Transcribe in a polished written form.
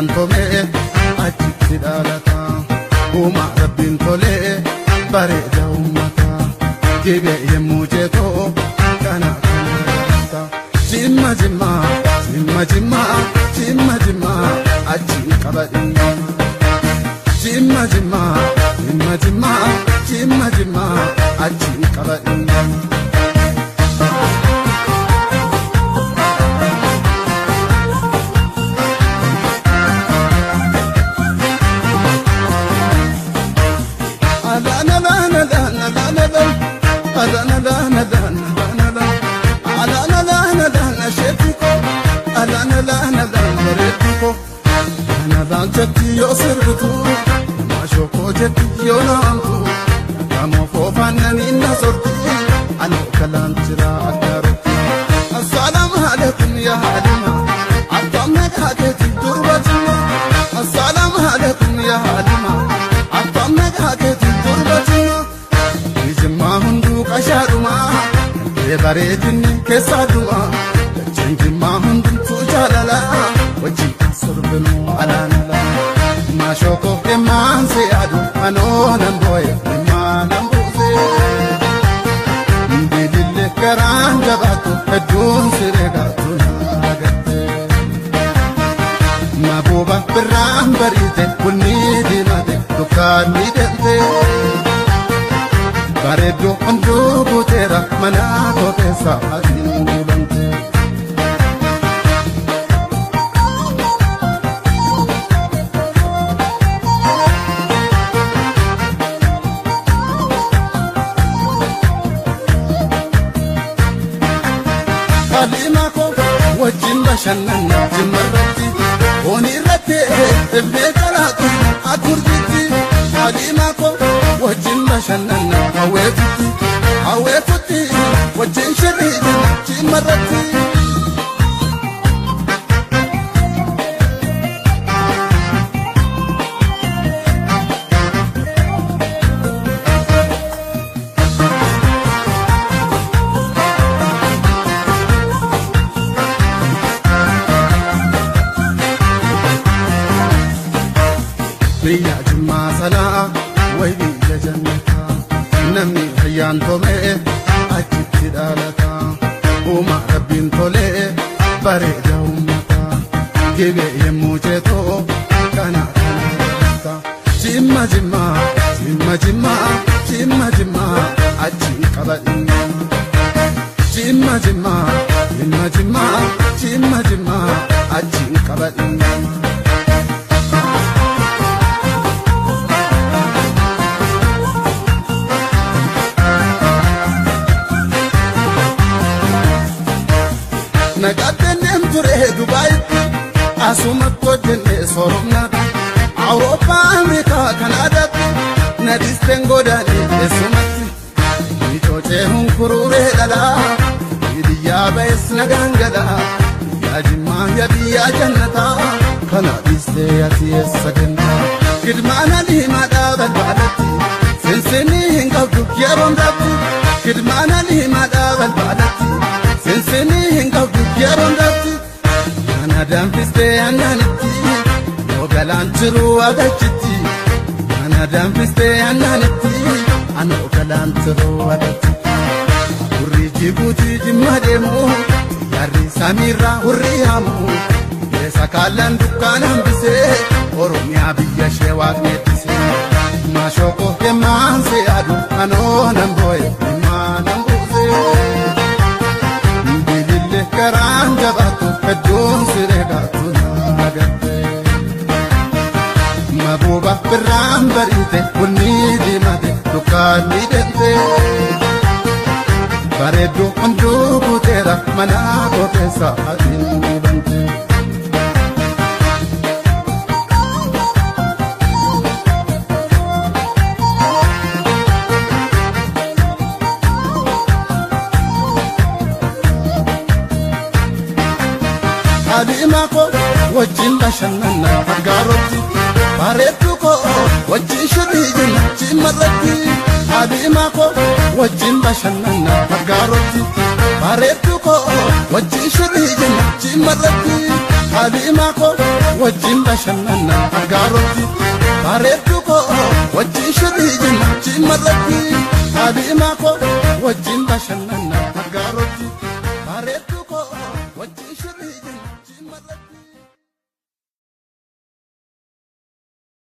ayyaantome achitti dhalata Uma Rabbiin tolee bareeda ummata Jibee yemmuu jeetoo kana kanarata Jimma jimma jimma jimma jimma jimma achi qabadhinna Jimma jimma jimma jimma jimma jimma achi qabadhinna Jetti yo sirbitu mashoko jetti yo namtu kamo fofanani na sorti anu kalantira agaruti assalamu alaikum ya halima atamma haketi durbatina assalamu alaikum ya halima atamma haketi durbatina jimma hundu kasharuma e baredini kesaduma jimma hundu tujalala waji sorbenu alana Mashoko emanse adu anonan boy manambuze Ndidille karanga batu edun siregatu nagate Mabuba peram barite kunni dinate dukani dente Baredo andu butera manako pesa adinulante Wajimba shanana jimarati Oni rate ebnekalatu akurjiti Alimako wajimba shanana awefuti wajin shadidi jimarati Biya jimma sana way biya jannata namni ayyaantome achitti dhalata Uma Rabbiin tolee bareeda ummata Jibee yemmuu jeetoo kana kanarata Jimma jimma jimma jimma jimma jimma achi qabadhinna Jimma jimma jimma jimma jimma jimma achi qabadhinna Nagatenem ture Dubai Asumat ko jenne soromna Europa America Canada Nadistengo dani esumati Nitoche hunkurure dala Idiya bes nagangala Yajima yabiya jannata Kana diste yati esagenda Kidmana lima dabal balati Senseni hingabdu kieron dabdu Kidmana lima dabal balati Senseni hingabdu kieron dabdu Yana dampiste ananiti Nogalantiru agachiti Yana dampiste ananiti Anogalantiru agachiti Urri Jibuti jimmademu Yarri Samira urri hamu Yesa kalan dukkan hambise Oromia biyya sheewaq neettise Mashoko yemmaanse adu anoonan boye imaanan buuse Bilille karaan jabaatu hedduun sireegaatu naagatte Mabuuba birraan bariite bunni diimate dukkaanni dente Bareedduu hunduu guuteera mana kokeessa adiin bante Alima ko wajjin bashannana gargaaroti bareedduu ko wajjin shudhiijina cimarratti Alima ko wajjin bashannana gargaaroti bareedduu ko wajjin shudhiijina cimarratti Alima ko wajjin bashannana agaarotti bareedduu koo wajjin shirrii jenna cimarratti adeemaa koo wajjin bashannana